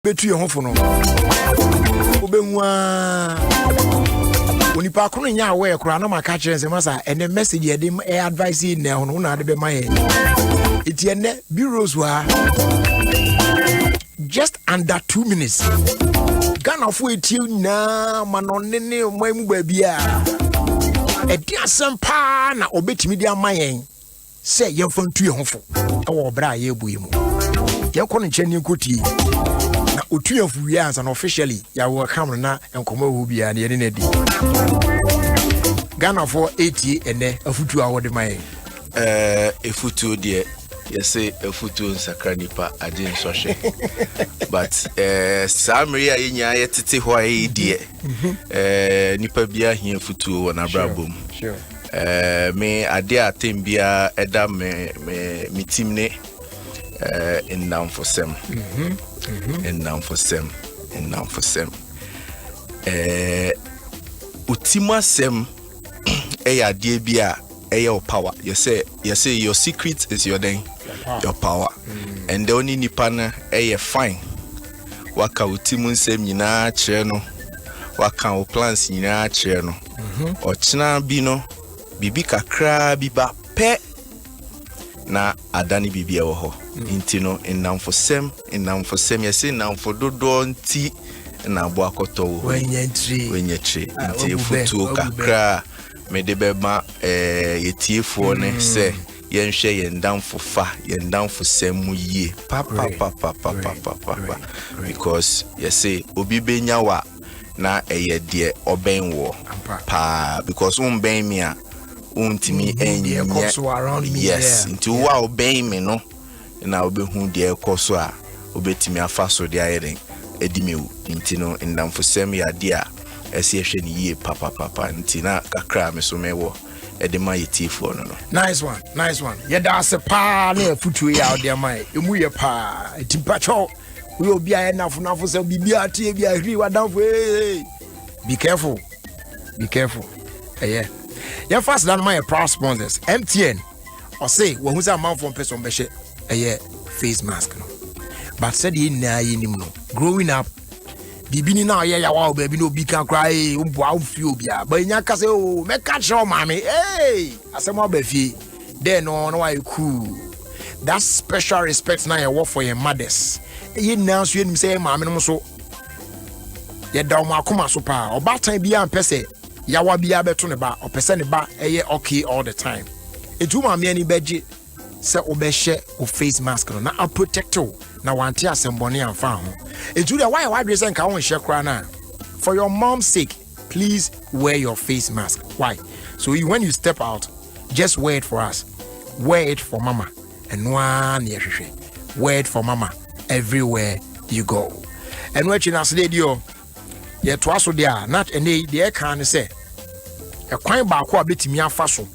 betu ye ho fo no obenwa oni pa kono nya we kura na maka kire se masa ene message ye dem e advice na ho no na de be maye iti ene BEROSE wa just under 2 minutes Ghana fo etie na manonene omamu ba bia edi asempa na obetimi di amayen se ye fa ntu ye ho fo e wo bra ye buye mu ye kono nche ni nkoti na otuafu wi ansa na officially ya wo camera na enkomo hu bia na ye ne di Ghana for 80 ene afutu awode mayen efutu de yese efutu nsakra nipa ade nsɔhwe but samria yenya yetete ho ayi de nipa bia hia efutu wona brabom me ade atem bia eda me team ne ennam for sem utima sem eya de bia your power. You say your secret is your power. And the only nipana fine. Waka utimun sem nyina cheno. Waka o plans nyina cheno. O china bino bibi kakra biba pe na adani bibi ewo ho. Intino ennam for sem yesi nnam for dodo nti na abo akoto wo. Wenye nti futu kakra me de bema yetiefo ne se yenhwe yendam fofa yendam fosemu yie papa because you say obi benya wa na eye de oben wo pa because ben me a untimi enye yes into wa oben me no na obehu de ekoso a obetimi afaso de ayeden edimewu intino ndam fosem ya de a esi ehwe ni yie papa ntina kakra me so mewo edema yetifo no. Nice one ye da se pa na afutu ya ode mai emu ye pa timpacho we obi a nafo se bibia tie bia hwi wadanfo be careful yeah fast down my proud sponsors MTN or say we hu say amount for person be she face mask no but said ye na ye nim no growing up bibini na ye ya wa baby no bi kan cry umbo fi obia ba nya ka say o me ka show mama asemo ba fi then no why cool that special respect na ye work for your mothers ye na so ye nim say mama no so ye da mo akoma so pa obatan bia mpese ya wa bia beto ne ba opese ne ba okay all the time etu mama ani beje se obehye o face mask no na a protect you na wanti asembone amfa ho etu de why dress nka won hye kra na for your mom's sake please wear your face mask. Why? So when you step out just wear it for us, wear it for mama and one yehwe wear it for mama everywhere you go. And what you say dio ye to aso dia not any de kan say e kwan ba ko abetimi afa so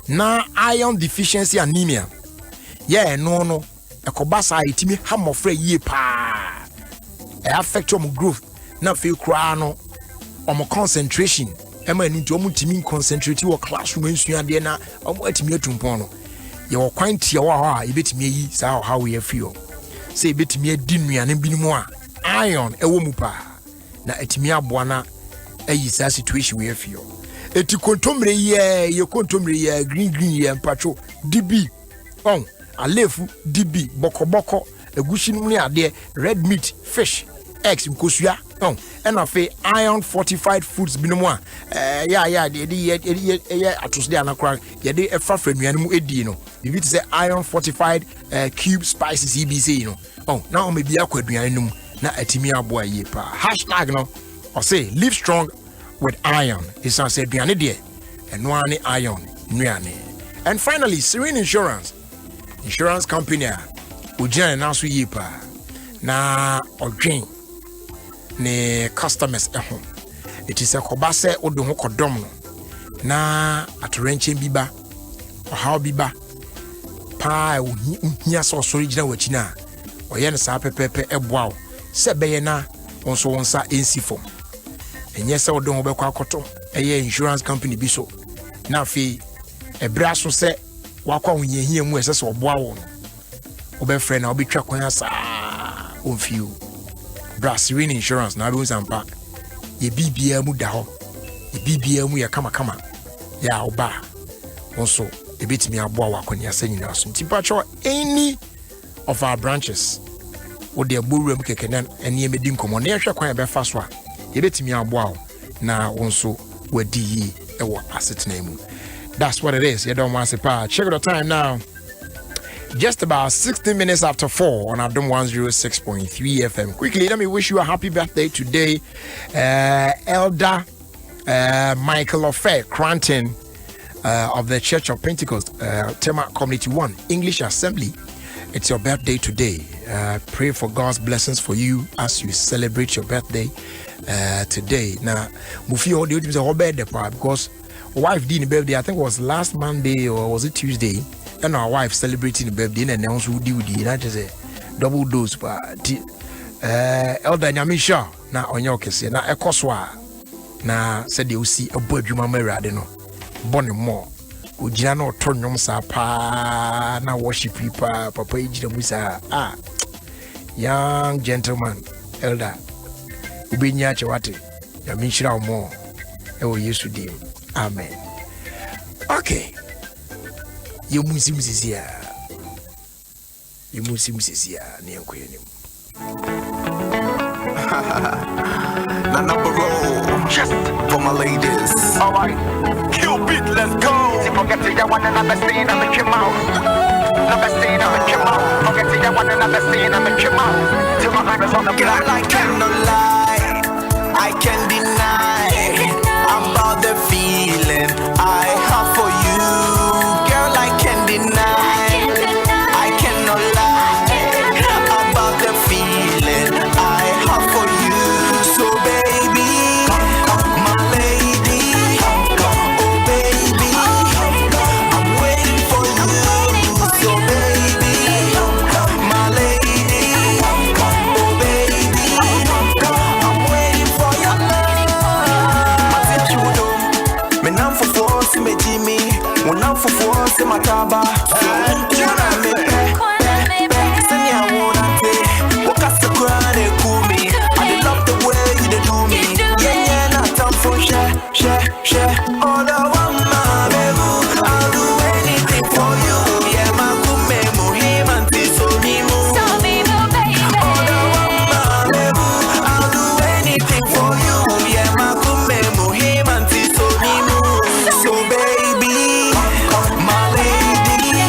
na iron deficiency anemia no ekobasa itimi hamofre yie pa e affect your growth na feel cry no concentration ema ni to timi concentrate your classroom ensuade na atimi atumpon no ye wo kwan tie wo ha ebetimi yi sa how we feel say ebetimi adi nuane binimu a iron ewo mu pa na atimi aboa na ayi sa situation we feel eti kontomre ye kontomre ye green ye mpacho dibi alefu dibi boko egushi ni ade red meat fish eggs nkosua and afi iron fortified foods binomo a ye atosde anakra ye de efa franuane mu edi no bibi te say iron fortified cube spices EBC no na o me bia kwaduane num na atimi aboa ye pa hashtag no or say live strong with iron is an say aduane de eno ani iron nuane. And finally Serene Insurance company ujane na so yi pa na odwen ne customers ehom it is a kobase odo ho kodom no na atorenche biba how biba pa uhia so original wachina oye ne sa pepepe eboa se beye na onso wonsa ensifom enye se odo ho be kwa akoto insurance company bi so na fi ebra so se wakwa hunyehia mu esese oboa wo no obefre na obetwa kwan asa onfiu Brasserie insurance na be sampa ye bibia mu da ho ye bibia mu ye kama ya oba also e betimi aboa wa kwani asanyina so ntipacho any of our branches wo de boruam kekenen ene emedi nkomo na yehwe kwan be fa so a ye betimi aboa na also wadi yi ewo asetena mu. That's what it is. You don't want to say, check the time now. Just about 16 minutes after 4 on Adom 106.3 FM. Quickly, let me wish you a happy birthday today. Elder Michael Ofie Kwanso of the Church of Pentecost, Tema Community 1, English Assembly. It's your birthday today. Pray for God's blessings for you as you celebrate your birthday today. Now, Mufi all the birthday because wife did birthday, I think it was last Monday or was it Tuesday? And our wife celebrating the birthday and announced who do that is a double dose. But Elder Nyamisha now on your case now a coswa now said you see a boy you mamma radino bonny more. Ujano turn your sapa now worship people, Papa Musa. Young gentleman, Elder Ubinya Chawati, Nyamisha more. Oh, used to do. Amen. Okay. You Muslim is here. You Muslim is here. Number roll. Just for my ladies. Alright. Kill beat, let's go. Forget to your one and I'm scene, I'm a Kim out. Never seen, I'm a Kim out. Forget to your one and I'm scene, I'm a Kim out. Till my hand is on the block. I cannot lie. I can't deny. About the feeling I have for you, girl, I can't deny. I cannot lie about the feeling I have for you. So baby, my lady, oh baby, I'm waiting for you. So baby, my lady, oh baby, I'm waiting for your love. Me nam for force me Jimmy, when I'm for force my taba. So me send ya wanna take. What got the crown and cool me? I love the way you do me. Yeah, not time for share. All the one my baby, I'll do anything for you. Yeah, my kume him and so me mo. All the one my baby, I'll do anything for you. Yeah, my kume him and so me mo. So baby, my lady,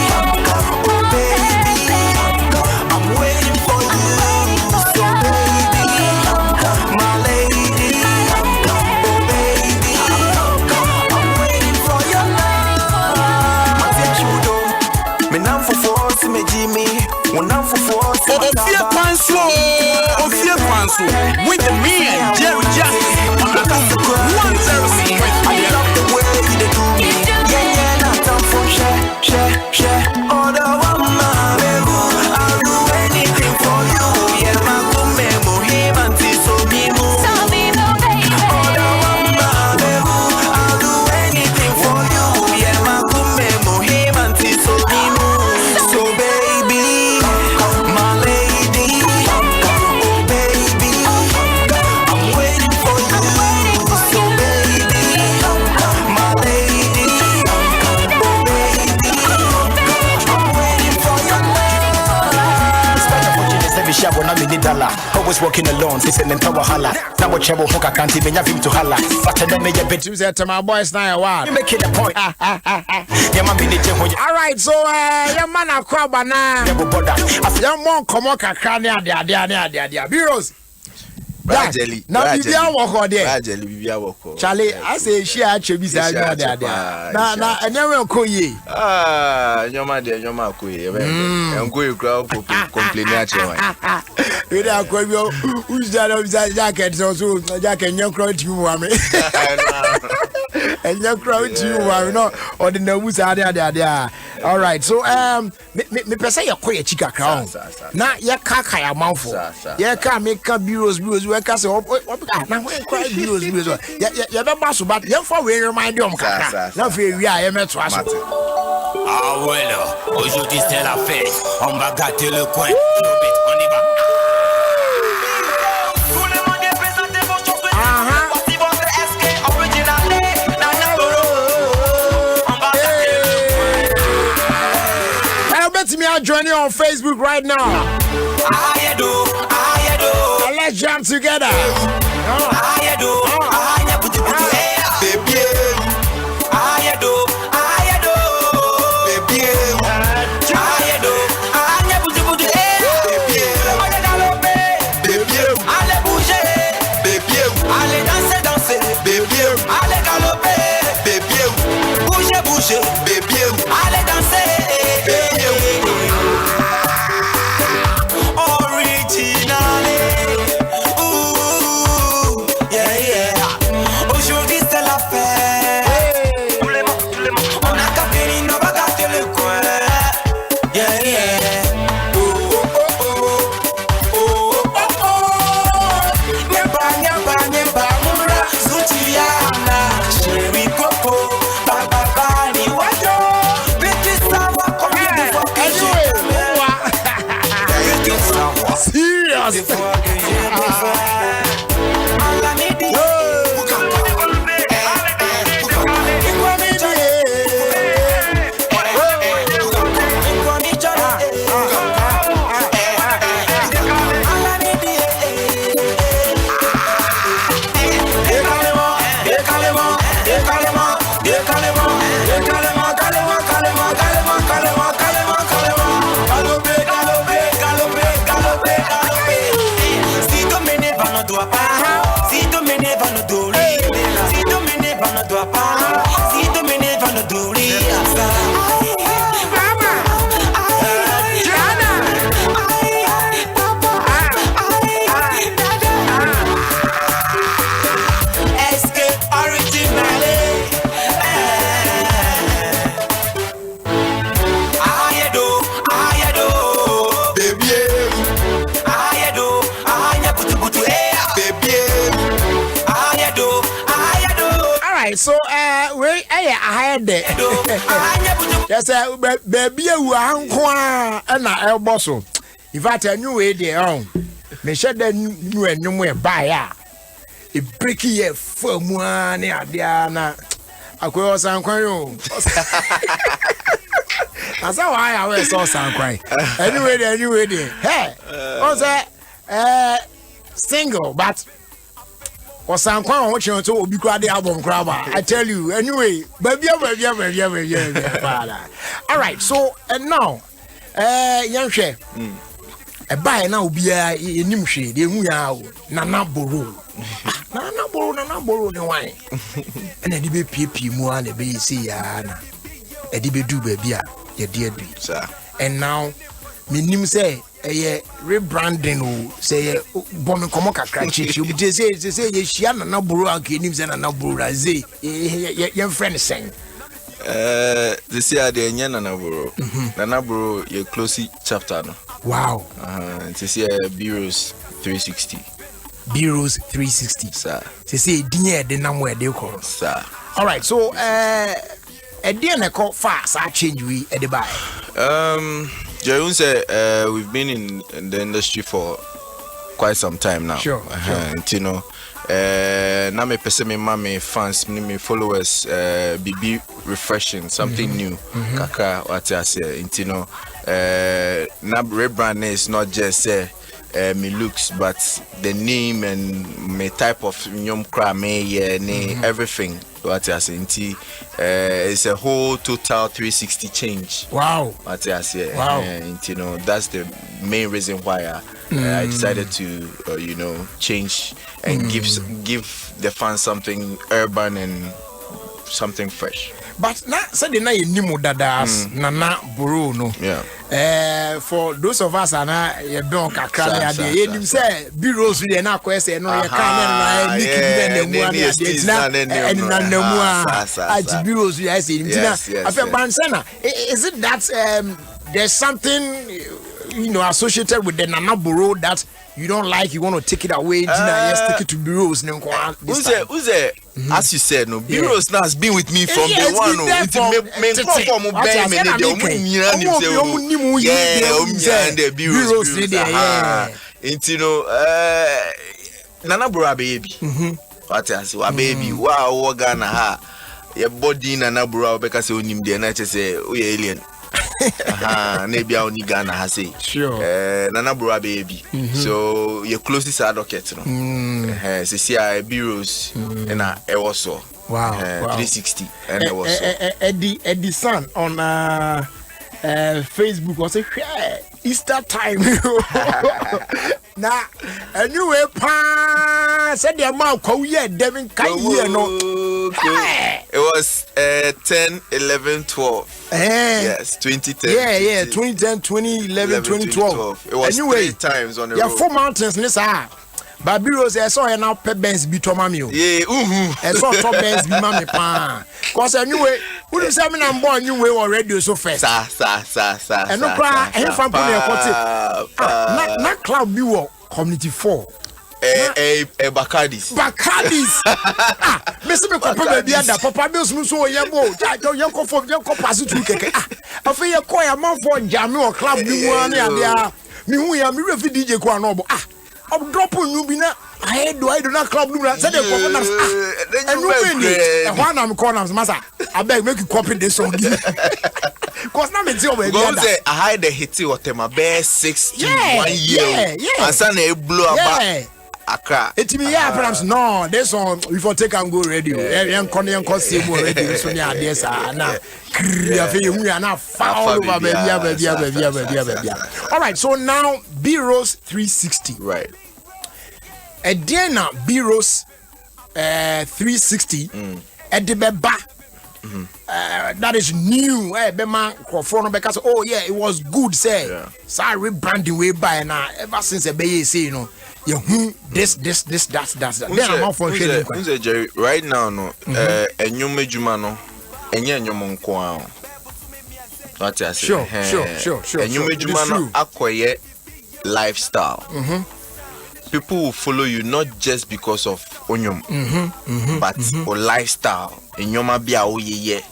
oh baby, I'm waiting for you. So baby, my lady, oh baby, I'm waiting for your love. Me nam for force me Jimmy, when I'm for force me Ofie Kwanso with me and Jerry Jackson on Adom 106.3. I love the way you do me. Yeah, not time for share. All the one my baby, I'll do anything for you. Yeah, my kume him and so me mo. All the one my baby, I'll do anything for you. Yeah, my kume him and so me mo. So baby, my lady, oh baby, I'm waiting for you. So baby, my lady, oh baby, I'm waiting for your love. Started watching the service show when I'm in the dollar. Always walking alone, facing the tower holla. Now what trouble hook I can't even have him to holla. But I don't make a bit To say to my boys now, what? you making a point. Yeah, my minute when you All right, so your man a crab na. never bother. Your mom come on kakra ne ade. Berose. Gradually, Now bibia wo ho there. gradually, bibia woko. Charlie, I say she a chebi say ade. Na enyewe ko ye. Nyoma de nyoma ko ye. Enko e crowd complain achewa. We dey akwa bi o uja jacket so jacket nyen crowd ti mu ame. Enyen crowd ti mu ame no ordinary busa ade. All right, so me pese ye ko ye chika crown. Na ye kaka ya manfo. Ye ka me ka BEROSE we ka say na we cry BEROSE. Ye be baso but ye for we remind you kaka. Na fe wi a ye meto aso. Ah voilà, aujourd'hui c'est la fête. On va gâter le coin. On y va. joining on Facebook right now. And let's jam together. Baby, allez danser, original, yeah yeah. Aujourd'hui c'est la fête. On a qu'à venir, on va gâter le coin, yeah yeah. Nyamba, mura, Sutiana, chérie Coco. Serious. So I had it. Yes, baby, you are and I elbow. If I tell you where they are, me said that you and no way buy a bricky for one. Diana, I could some crying. That's how I always saw some crying. Anyway, hey, what's that? Single, but. Or some crown watching to be the album grabber. I tell you, anyway, baby. All right, so and now, young share, a buy now be a nimshi, the muya, nana borrow, no wine, and a debate PP more and a baby see Anna, a debate do baby, your dear sir. And now, me nim say. Rebranding say bombing come kakra you say ye shia na buru akinim say na buru say your friend saying this year the nya na buru na buru your closely chapter no wow this year BEROSE 360 BEROSE 360 sir say dinye de nam we de call sir all right so e dey na call fast I change we e dey buy Jerome said we've been in the industry for quite some time now. Sure. You know, now me person me mammy fans, me followers, be refreshing something new. Kaka what I say, you know, now rebranding is not just me looks, but the name and me type of nyom kra me everything. What I say, it's a whole total 360 change. Wow. What I say, wow. You know, that's the main reason why I decided to, you know, change and give the fans something urban and something fresh. But na said na yenimu dadas nana buru no. Yeah. For those of us na ye don kakra na ade yenim say BEROSE we na kwese no ye kan na niki be na mu na ade na namu a BEROSE we say na afa bansana is it that there's something you know associated with the nana buru that you don't like, you want to take it away, yes, take it to BEROSE. Who's as you said, no, BEROSE now has been with me from day one. Nana Bura baby. What I say, baby, wow, Ghana ha. Your body Nana Bura because you him there, and I just say, we alien. Maybe only Ghana has say. Sure. Nana bro baby. So your closest advocate, no. CCI BEROSE and I also. Wow. 360 and I was Eddie son on Facebook was a Easter time. Now, anyway, said the amount Devin no. It was 10, 11, 12. Yes, 2010. Yeah, 2010, 2011, 2012. It was anyway, 3 times on the road. Yeah, 4 mountains, listen. But BEROSE, I saw now pet bands be Tomamio. Yeah, I saw top bands be Mammy Pan. Because anyway, who is having a born you way already so fast? Sa. And no cry, and if I'm putting a not Cloud Biwo, Community 4. Bacardis. Mr. Papa, Papa Bills Musso, Yamo, Yanko for Yanko Pasu Keke. I feel a choir month for Jammy or Club Biwan, and me, I'm refugee DJ Quanobo. I'm dropping you be not. I do not club do not say the governors. And one I'm corners, Massa. I beg make you copy this song. Because now it's over. I hide the hit or my best 61 year. And Sunday blow up. Accra. It me perhaps no. This one before take and go radio. Young Connie and Cosimo radio. So yeah, yes, now. We are now foul over baby. All right, so now BEROSE 360. Right. A day now BEROSE 360. At the beba. That is new. Because oh yeah, it was good. Say, sorry, rebranding way by now. Ever since the bay say you know. This, that's. Then I'm out for Jerry. Right now, no. A new mejumano, a new monko. What I say? Sure. A new mejumano acquire lifestyle. People will follow you not just because of onyum, but or lifestyle. In yoma bia o ye.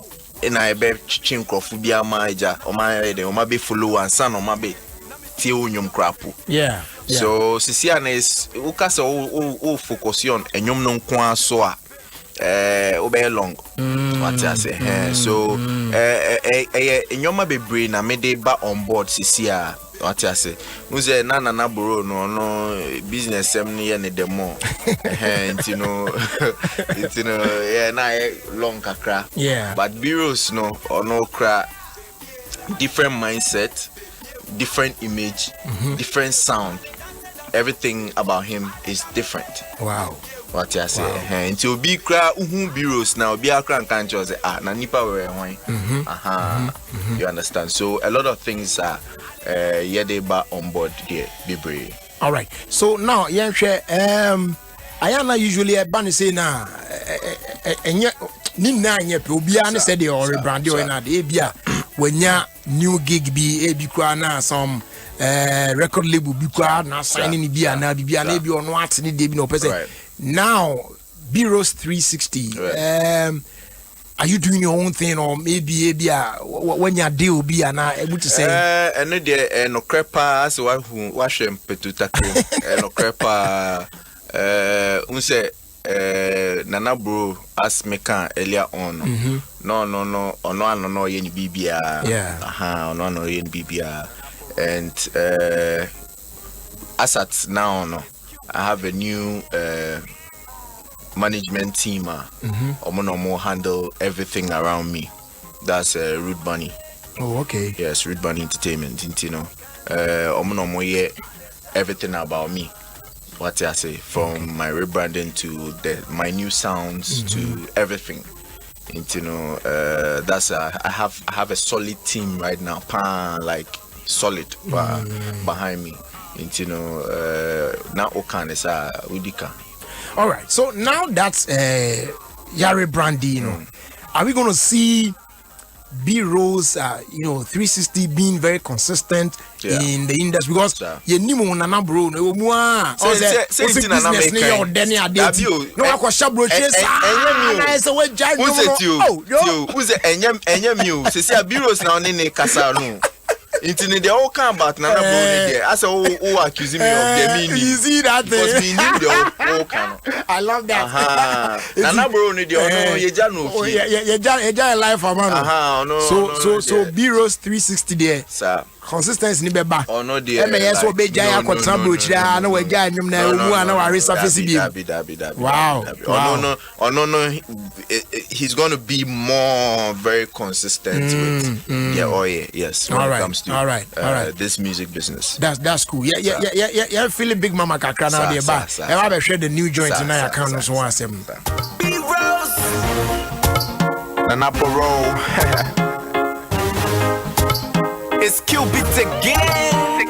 And I be chinkofubia maja or my be follow and son or my be onyum crapu. Yeah. So Sisiana is ukasa o focus on enyom no kwa so a obey long what I say so enyoma bebre na me dey ba on board Sisia what I say unze na bro no business sem ne ne demo you know yeah na long kakra but BEROSE no or no cra different mindset, different image, different sound. Everything about him is different. Wow. What you say? Until be cry BEROSE now be a crank and say na nipa we you understand? So a lot of things are yedeba on board here. Be brave. All right. So now I am usually a ban say na Nina Obia said the or rebrand you na the Abia when ya new gig be na some record label be na signing be na bibia na be on what ni dey no person. Now BEROSE 360 are you doing your own thing or maybe when you deal be na able to say and there no crepa as wa hwem petutako no crepa unse Nana bro as me can earlier on no yen bibia no yen bibia and as at now no I have a new management team omo handle everything around me. That's Root Bunny. Oh, okay. Yes, Root Bunny Entertainment, you know. Omo everything about me. What I say, from my rebranding to my new sounds to everything. You know, that's I have a solid team right now, like solid behind me. You know, now Okan is Udika. All right, so now that's Yari Brandy, you know, are we going to see BEROSE, 360 being very consistent in the industry? Because you know, Nana bro, no more. Into the all come about Nana bro. I said, oh, accusing me of the meaning. You see that? Because we knew the all come. I love that. Nana bro ni di ono yeja no fi. Yeja life amano. No. So BEROSE 360 there. Sir. Consistency ni beba. Ono di. E me yeso be jaya akotra brochira na waja anwum na emu na wa resurface bi. Wow. No. He's going to be more very consistent with yes. When it comes to this music business. That's cool. Yeah. Feeling big mama kakra now there ba. E wa be share the new joint in your account so one asem. BEROSE. Nana Bro. It's Cupid again.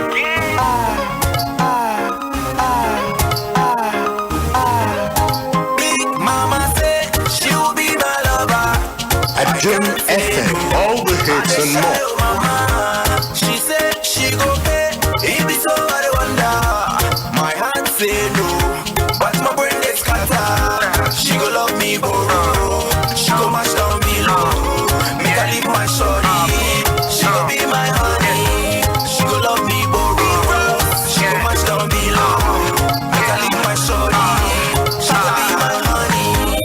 Big Mama said she'll be my lover. Adom FM, all the hits and more. She said she go pay. It be so I wonder. My hand say no, but my brain is scatter. She go love me, bro. She go mash down below. Make her leave my shorty. She go be my honey. She go love me, bro. She go mash down below. Make her leave my shorty. She go be my honey.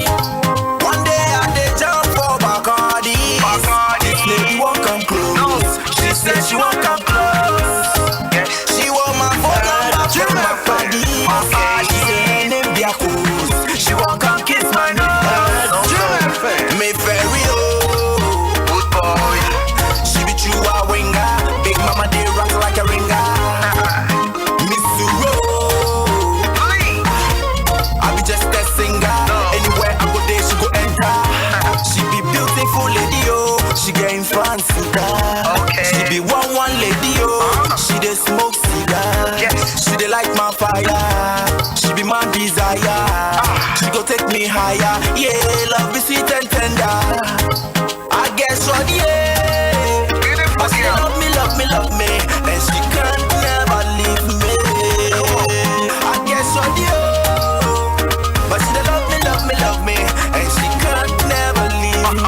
One day I dey jump for Bacardi. This lady won't come close. She said she won't come close. She want my phone number from my body. She say her name be Akos. She won't come kiss my nose. Me very old, good boy. She be true a winger. Big mama dey rock like a ringer. Miss Suro, I be just a singer. Anywhere I go there she go enter. She be beautiful lady oh. She getting fancy car. She be one lady oh. She dey smoke cigar. She dey light my fire. She be my desire. She go take me higher. Yeah, love be sweet and tender. I guess what yeah. But she love me, and she can't never leave me. I guess what yeah. But she love me, and she can't never leave me.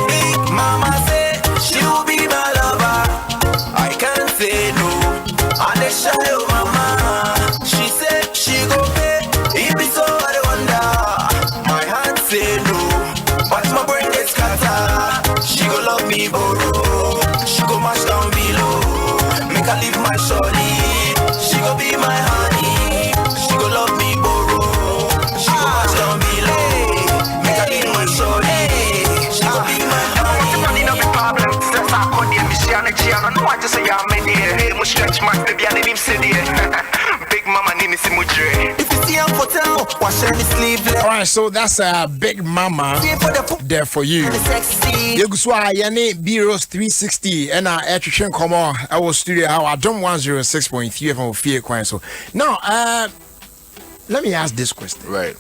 Big mama said she'll be my lover. I can't say no. I dey shy oh mama. She said she go pay. It be so I wonder. My hand say no, but my brain is scatter. She go love me, bro. She go mash down below. Make her leave my shorty. She go be my honey. She go love me, bro. She go mash down below. Make her leave my shorty. She go be my honey. No problem. Stress I could be Michiana Chiana. No, I just say I'm in here. Hey, must stretch my baby and name city. Big mama name is Mujre. If you see her for town, wash her sleeveless. All right, so that's a Big Mama there for you. You go sway yani BEROSE 360 and attrition come on our studio our Adom 106.3 from Ofie Kwanso. Now, let me ask this question. Right.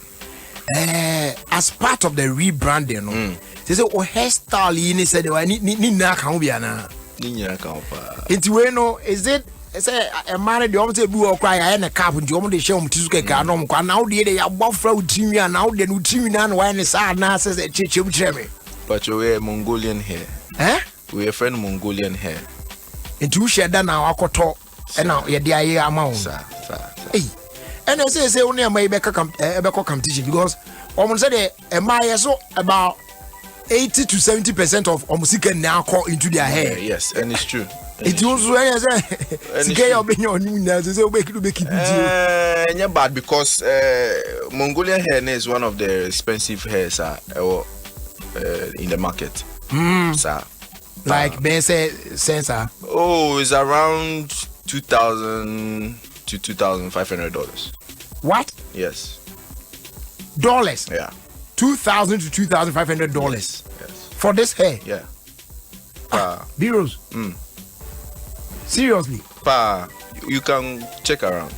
As part of the rebranding, they say oh hairstyle you said ni na kan bia na. Ni nya kan pa. Into we know is it say a man the almost be cry and a cap and you show him to get no kwa now the ya bofra utimi and now the utimi na why say na says chemi. But we are Mongolian hair. We are friend Mongolian hair. Into shed now akoto and now ye dia amount. Hey. And I say only a Maybecker competition because almost said a my so about 80 to 70% of music now call into their hair. Yes, and it's true. It also yeah, bad because Mongolian hair is one of the expensive hairs in the market. So, like basic sensor. Oh, it's around $2,000 to $2,500. What? Yes. Dollars. Yeah. $2,000 to $2,500. Yes. For this hair. Yeah. BEROSE. Seriously. You can check around.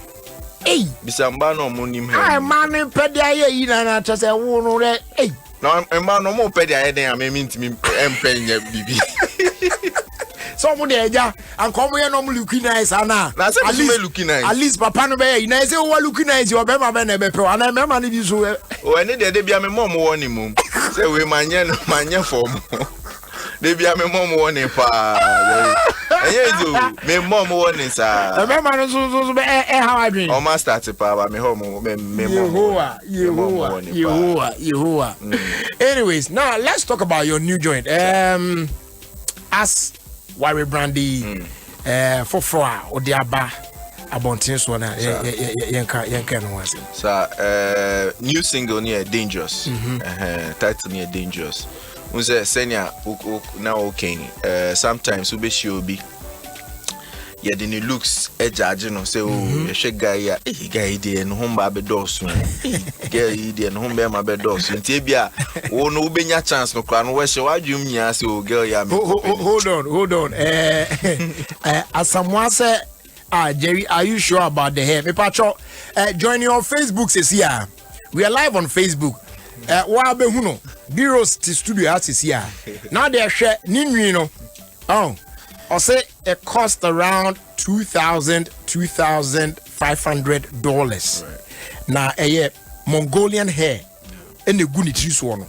Hey. Bisamba no monim hair. I man pedia ye na just say wo no hey. No man no mo pedia ye den am mean me empenya bibi. Some dey ja and come here no looking nice ana. Na say me looking nice. At least papa no be na say wo looking nice your be ma be na be pe ana me ma ni bi so. O ene de bia me mom wo ni mum. Say we manye for mo. De bia me mom wo ni pa. Me mom warning sir. Remember so how I dream. O ma start pa me home me Yehovah. Anyways, now let's talk about your new joint. As Wari Brandy for Odiaba Abontin so na yenka no wase. So new single near Dangerous. Title near Dangerous. Unse senior now okay. Sometimes we be sure be yeah, the new looks judge no say oh she guy guy dey no humba be dosu girl dey no humba ma be dosu nti bia wo no benya chance no kra no we she wadwum nya say oh girl ya me hold on as someone say Jerry, are you sure about the hair? Me pacho join you on Facebook says here. We are live on Facebook. Wa be huno BEROSE studio is here. Now they share ninwi no. I say it cost around $2,500. Now Mongolian hair and the good trees one.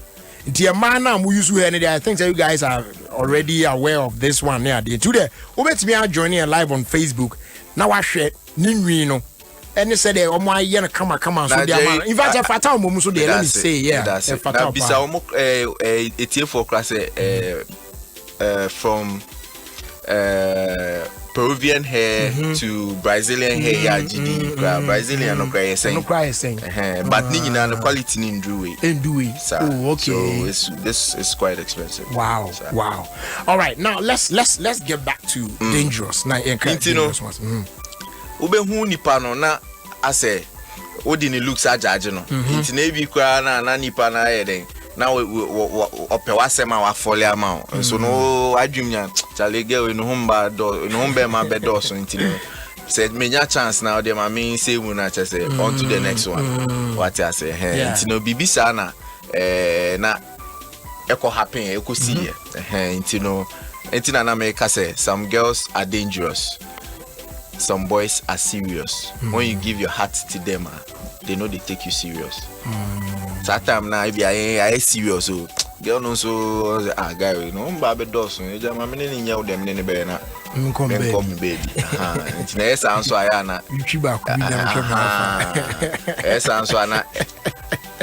The man now we use I think that you guys are already aware of this one. Yeah, today we me joining live on Facebook. Now I share ninwi no. And they said, "Oh my, you come on." So they in fact, fatal moment. So they let me say, yeah, fatal. Bisa it's for class from Peruvian hair to Brazilian hair. Yeah, Brazilian no cry saying. But the quality in do it. Oh, okay. So this is quite expensive. Wow. All right, now let's get back to Dangerous. Now, ube hu nipa no na ase odi ni looks ajaje no nti na bi kwa na nipa na yeden na ope wasema wa fole ama so no adwumnya chale girl no humba ma be do so nti said menya chance now dem ma me say mu na chese on to the next one what I say nti no bibisa na na eko happen eko see nti na na make say some girls are dangerous. Some boys are serious. When you give your heart to them, they know they take you serious. Sometimes now if I serious, so girl no so guy you know baby does so you ma me ni nya dem ni be na come baby nti na yes answer aya na yuchiba ku bi na mhwe yes answer na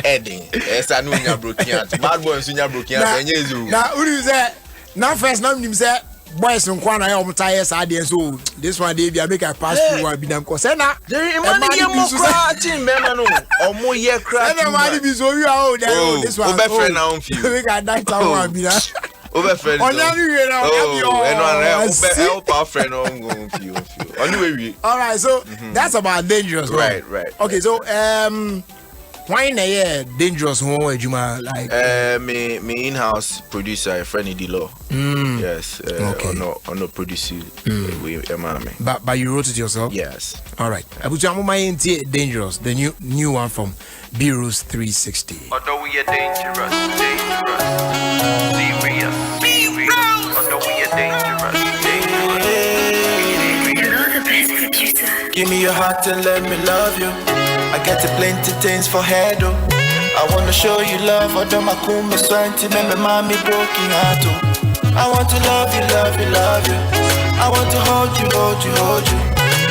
Edding yes anu nya broken out bad boy so nya broken out enye ezu na uri say na first na nim say boys nkwana ya omtaye sade so this one dey be make I pass through one binam ko say na man dey mo kra tin be na no omo ye kra na man be so you are this one be friend na on feel make I die time one bi na be friend onya mi we na help our friend on go feel anyway all right so that's about Dangerous right okay so why na yeah Dangerous ho adwuma like me in-house producer a friend Dilo yes on no producer we but you wrote it yourself? Yes. All right, abuja mo my Dangerous, the new one from BEROSE 360. Although we are dangerous serious although we are dangerous Hello, the best producer. give me your heart and let me love you. I get plenty things for head, oh. I wanna show you love, although my kumbe swanti, me mommy broken heart, oh. I want to love you. I want to hold you.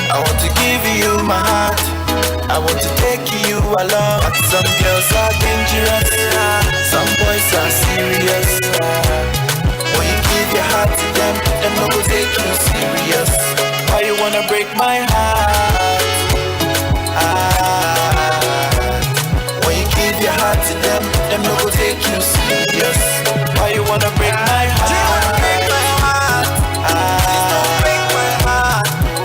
I want to give you my heart. I want to take you along. Some girls are dangerous, some boys are serious. When you give your heart to them no go take you serious. Why you wanna break my heart? When you give your heart to them no go take you serious. Why you wanna break my heart?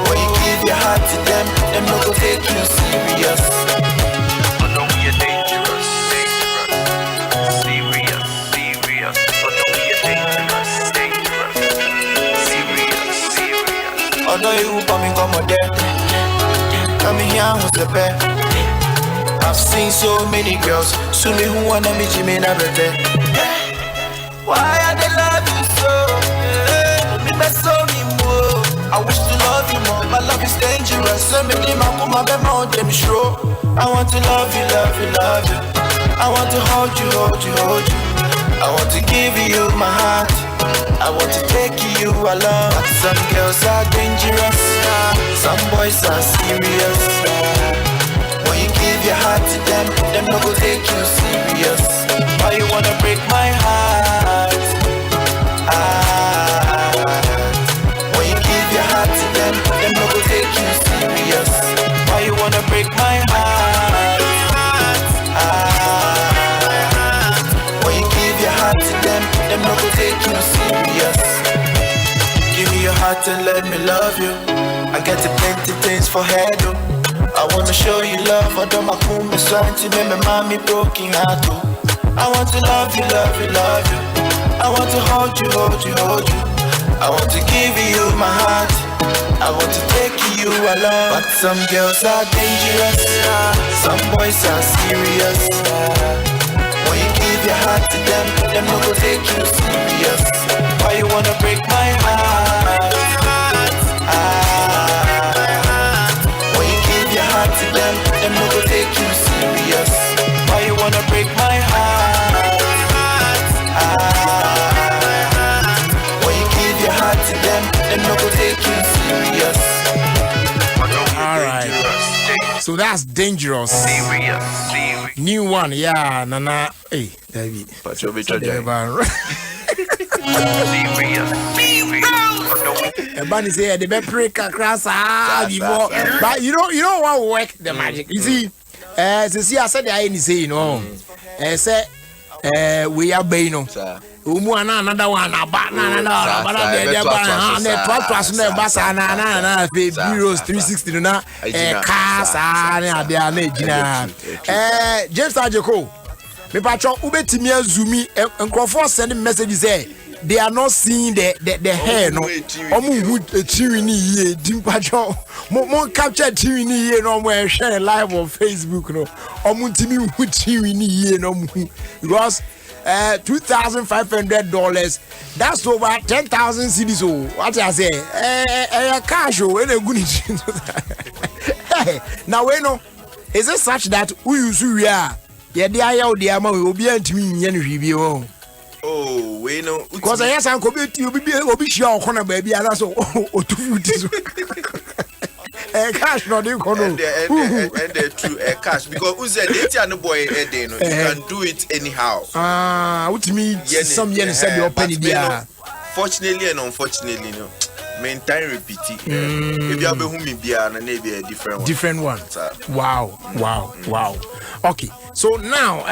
When you give your heart to them no go take you serious. Oh no, we are dangerous. Serious. Oh no, we are dangerous. Serious. Oh no, you coming come on there. Come here, who's the best? I've seen so many girls, so me who wanna meet you, me never tell. Why I they love you so? Me best so me more. I wish to love you more, but love is dangerous. So many man come up and more them sure. I want to love you. I want to hold you. I want to give you my heart. I want to take you along. But some girls are dangerous, some boys are serious. When you give your heart to them, them no go take you serious. Why you wanna break my heart? When you give your heart to them no go take you serious. Why you wanna break my heart? When you give your heart to them no go take you serious. Give me your heart and let me love you. I get to plenty things for head. I wanna show you love, I don't make me sorry to make my mommy broken heart. I want to love you, love you, love you. I want to hold you, hold you, hold you. I want to give you my heart. I want to take you along. But some girls are dangerous, some boys are serious. When you give your heart to them no go take you serious. Why you wanna break my heart? When you give your heart to them no go take you serious. Why you wanna break my heart? When you give your heart to them no go take you serious. All right. So that's dangerous. Serious. New one, yeah, Nana. Hey, David. But you'll be Everybody say the break across before, but you don't want to work the magic. You see, I said I ain't say no. I said we are Bano. Another one about BEROSE 360 na casa na dia na gina James Ajeko me patcho ubetimi azumi enkrofo send messages say they are not seeing the hair no omu hu tiri ni ye dimpatcho mo capture tiri ni ye no mo share live on Facebook no omu timi hu tiri ni ye no because $2,500. That's over 10,000 cedis. Oh, what I say? Cash. Oh, and a good. Now we know. Is it such that we use we are? Yeah, the eye out the amount will be to me and review. Oh, we know. Because I yes, Uncle Betty, you'll be sure, corner baby, and that's all. Cash not in corner. And the true cash because who's a little boy you can do it anyhow. What you mean? Some years said your penny there. Fortunately and unfortunately, no. Main time repeat it. If you have a home and maybe a different one. Wow. Okay. So now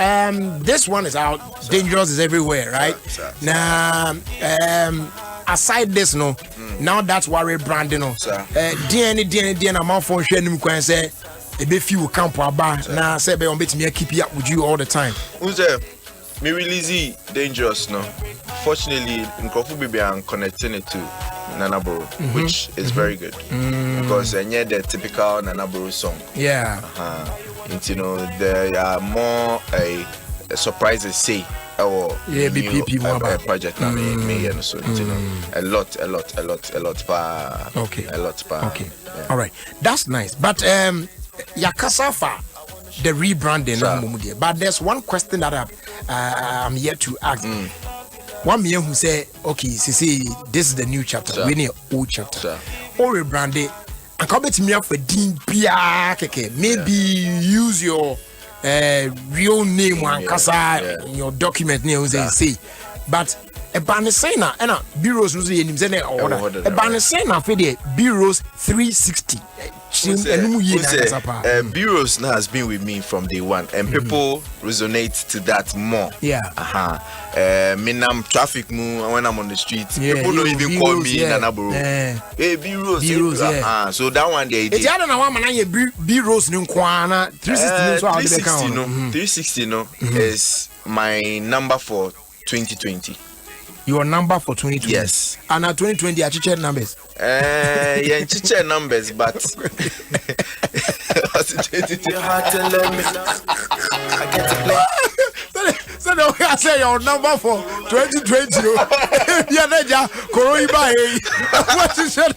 this one is out. Dangerous is everywhere, right? Now aside this no, now that's what rebranding no. DNA amount for sharing can say a bit few camp aba na say be on bet me keep up with you all the time. Who's there? Me release dangerous no. Fortunately, Nkofu baby I'm connecting it to Nanaboro, which is very good because yeah, the typical Nanaboro song. Yeah. You know, there are more surprises say or BPP project now me and so you know a lot okay. Okay. Yeah. All right. That's nice. But Yakasa for the rebranding but there's one question that I'm here to ask. One man who say, okay, see, this is the new chapter. We need old chapter. Or rebranding. And come to me up for Dean maybe use your real name one kasa your document name say. But a banner saying and BEROSE was in him order. A banner saying for the BEROSE 360. BEROSE now has been with me from day one, and people resonate to that more. Yeah. Me nam traffic mu when I'm on the street. People don't even call me Nanaboro. Hey, BEROSE. So that one day. It's the other one man BEROSE no kwana 360 no. 360 no is my number for 2020. Your number for 2020? Yes. And at 2020, I check numbers. Yeah, check numbers, but. What's it? So now I say your number for 2020. Yeah, Naja, Koroiba. What is your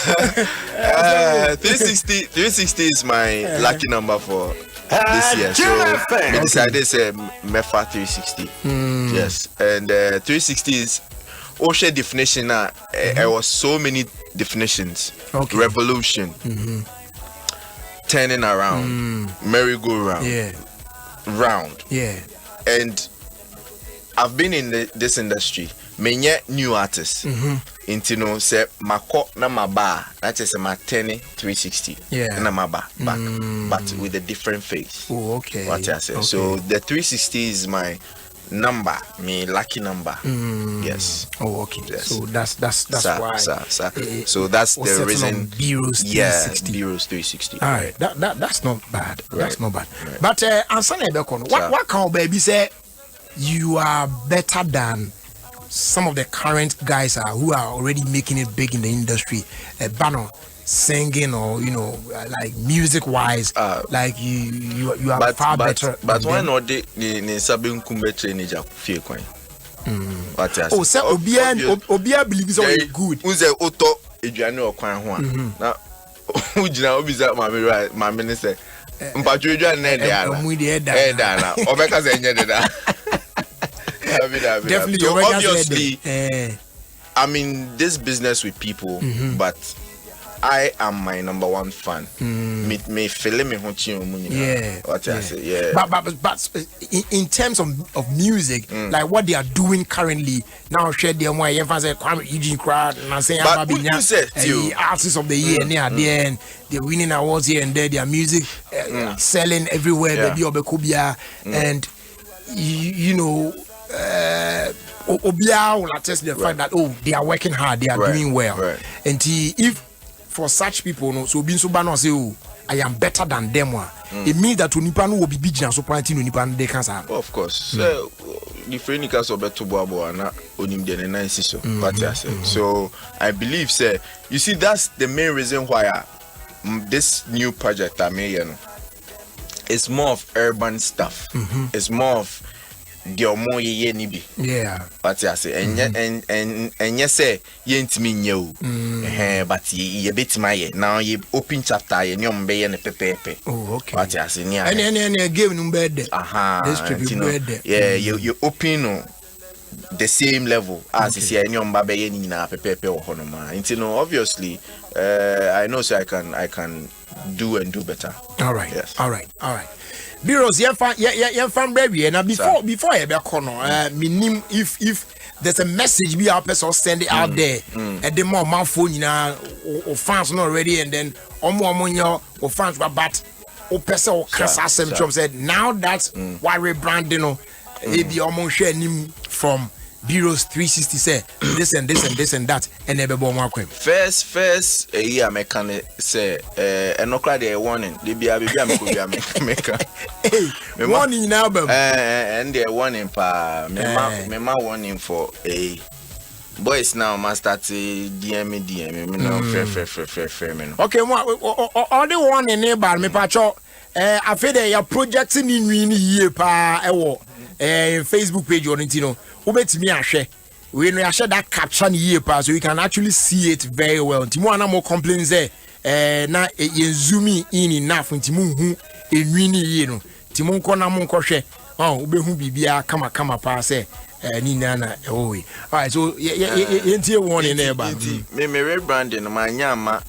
360 is my lucky number for this year. So I decided say Mefa 360. Yes, and 360 is Osha definition. There was so many definitions. Okay. Revolution, turning around, merry-go-round, round. Yeah. And I've been in this industry. Many new artists. Into no say mako na maba. That is my 360. Yeah. Na maba back, but with a different face. Oh, okay. What I say. Okay. So the 360 is my number, my lucky number. Yes. Oh, okay. Yes. So that's why. So that's the reason. BEROSE 360. BEROSE 360. All right. That's not bad. Right. That's not bad. Right. But Ansana Ebekon, what can baby say? You are better than some of the current guys who are already making it big in the industry. Bano singing or like music wise, like you are far better. But why not the sabin kumbe training ja fie kwan? Oh, say obia believes all good. Unze oto eduane okwan ho a. Na ujina obiza ma minister. Mpatwo eduane na dey ala. Na obeka se nye dey da. Definitely. So obviously, I'm in this business with people, but I am my number one fan. Me feel me What I say, yeah. But in terms of music, like what they are doing currently now, share their way. Say Eugene Crowd, and I say artists of the year near the end. They're winning awards here and there. Their music selling everywhere. Baby Obekubia, and you know. Obia will attest the fact that they are working hard, they are doing well. And if for such people, so being so bad, say I am better than them. It means that Unipano will be big and so planting Unipan they can say. Of course. So the Frenicas of Beto Boabo and Onim de nice so I believe say you see that's the main reason why this new project I made, it's more of urban stuff. It's more of the omo ye ni bi. Yeah. But I say and yes say ye ntimi nye but ye betima ye. Now ye open chapter ye nyom be ye ne pepepe. Oh, okay. But I say nia. And give no bed. Yeah, you open the same level as you see nyom ba be ye ni na pepepe wo hono ma. Obviously I know so I can do and do better. All right. Yes. All right. BEROSE, you fan baby. Now before you be minim if there's a message we are person send it out there, and the more my phone or fans not ready, and then or fans but person or some said now that's why rebranding maybe almost share him from BEROSE 360 say this and that and never born one first year mechanic say no cry the warning they be make warning in album and the warning pa me warning for a boys now must start DM me no fair me no okay all the one in neighbor me pacho I feel that your projecting in year pa Facebook page or anything ubetimi ahwe we no ahwe that capture year pa so you can actually see it very well timo ana more complaints there na ye zoom in enough timo hu enwini ye no timo nko na mo hwe ubehu bibia kama pa say ni na all right so ye ntie one in there ba me rebranding my nyama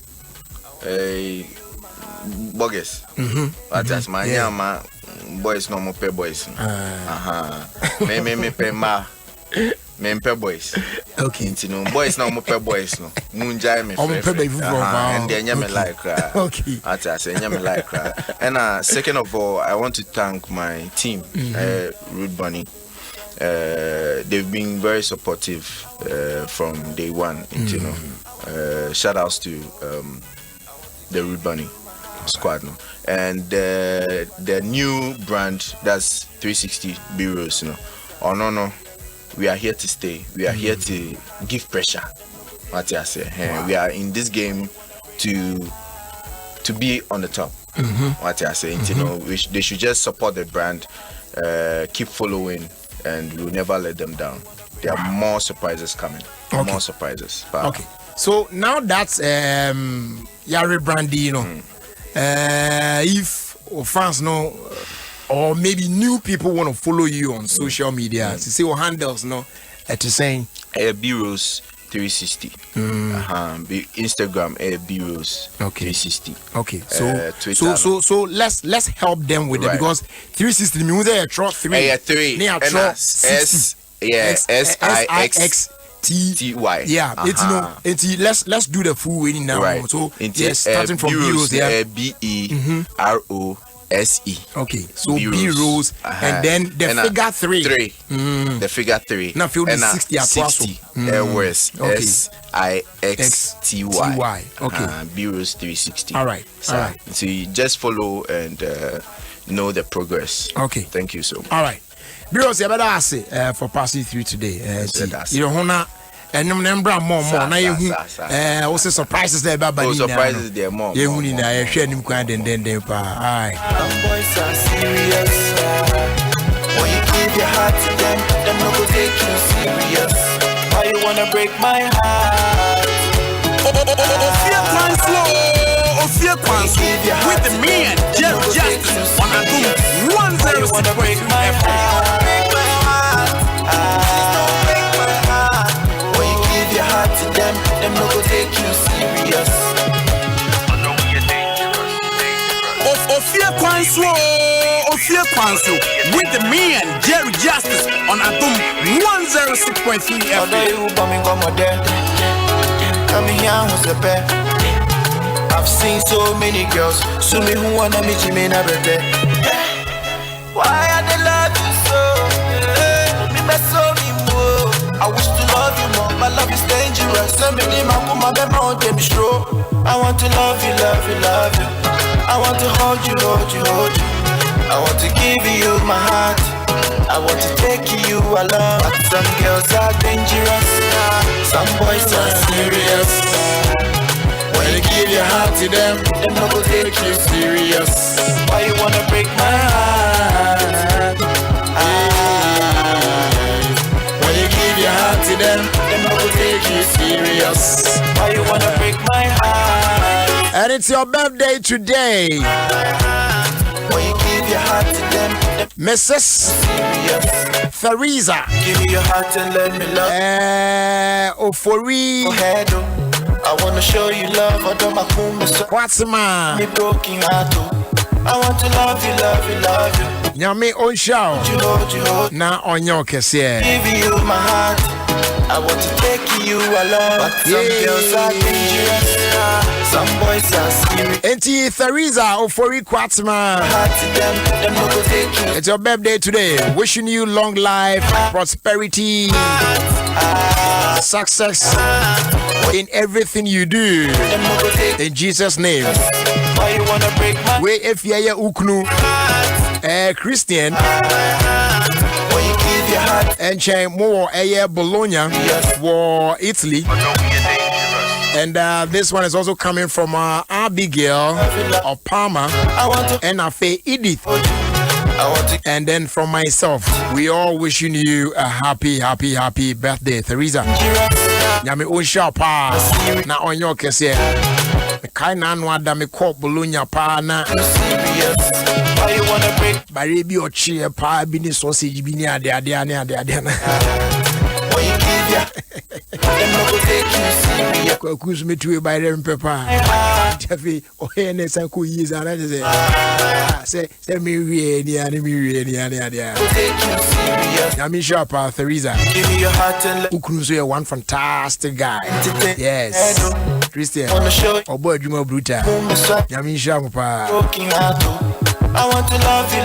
bogus but that's my nyama boys no more pay boys me pay ma me pay boys okay boys no more pay boys no munjai me and then me like okay I say me like and second of all I want to thank my team Rude Bunny. They've been very supportive from day one. Shout outs to the Rude Bunny squad, and the new brand that's 360 BEROSE. No, we are here to stay. We are here to give pressure. What I say, we are in this game to be on the top. What I say, they should just support the brand, keep following, and we'll never let them down. There are more surprises coming. Okay. More surprises. Okay. So now that's your rebranding, you know. If fans know, or maybe new people want to follow you on social media, to see what handles, no, at the same. BEROSE 360. Instagram BEROSE 360. Okay. Twitter, So let's help them with it because 360 means they draw 3. 3. They draw 60. SIXTY. Yeah, let's do the full winning now. Right. So yes, starting from BEROSE, BEROSE. Okay, so BEROSE and then the figure 3. The figure 3. Now feel the 60 at 60. SIXTY. Okay. BEROSE 360. All right. So you just follow and know the progress. Okay. Thank you so much. All right. BEROSE, you better ask for passing through today. You don't know. And more. Now you also surprises there, Baba. Surprises there more. You win in the share him kind and then aye. Some boys are serious. When you give your heart to them no go take you serious. Why you wanna break my heart? Ofie Kwanso with me and Justice on Adom 106.3. When you give your heart to them no go take you serious. Ofie Kwanso with me and Justice on Adom 106.3 FM. I've seen so many girls, so me who wanna meet you, me na birthday. Why I they love you so? Me best so me more. I wish to love you more, but love is dangerous. So many man put my bed on them stroke. I want to love you. I want to hold you. I want to give you my heart. I want to take you along. But some girls are dangerous. Some boys are serious. When you give your heart to them no go take you serious. Why you wanna break my heart? When you give your heart to them no go take you serious. Why you wanna break my heart? And it's your birthday today. When you give your heart to them Mrs. Theresa. Give me your heart and let me love. Ofie. Go ahead, I wanna show you love, I don't what's the man? me broken heart. I want to love you. Nyame on show. Hold you. Na onyo kese. Give you my heart. I want to take you along. But some girls are dangerous. Some boys are serious. Enti Theresa Ofie Kwanso Heart to them no go take you. it's your birthday today. Wishing you long life, prosperity, success in everything you do. Them no go take In Jesus' name. Why you wanna break my We if ye uknu Christian When you give your heart and chain more Bologna for Italy. And this one is also coming from Abigail of Parma I want to and Afe Edith. I want to And then from myself, we all wishing you a happy birthday, Theresa. Nyame onsha pa na onyo kese. Kai na anwa da me call Bologna pa na serious. Why you wanna break bare bi ochi pa bi ni sausage bi ni ade na. when you give your them no go take you serious. Kwa kuzu metuwe by them pepper. Tafi ohe ne san ko yi za na say me wie ni ani Take you serious. Nyame sha pa Theresa. Give me your heart and let Ukunu so one fantastic guy. Yes. Christian. wanna show you Obo adwuma brutal. me so Nyame sha mo pa. broken heart. I want to love you.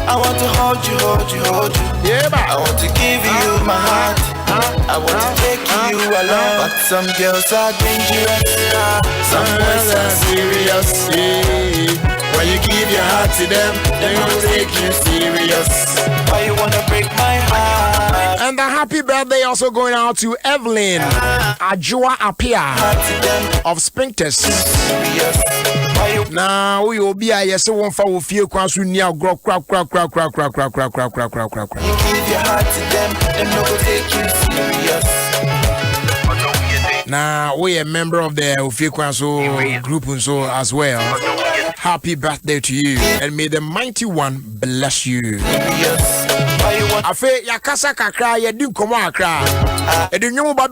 I want to hold you. Yeah, I want to give you my heart. I want to take you along. But some girls are dangerous. Some boys are serious. When you give your heart to them, they will take you serious. Why you wanna break my heart? And the happy birthday also going out to Evelyn Ajua Apia Heart to them of Spinkters. serious. Why you Now we will be a yes one for Ofie Kwanso near crap. give your heart to them no go take you serious. Now we a member of the Ofie Kwanso group and so as well. Happy birthday to you, and may the mighty one bless you. Afe yakasa kakra ye di nkomo akra. E di nyomo ba be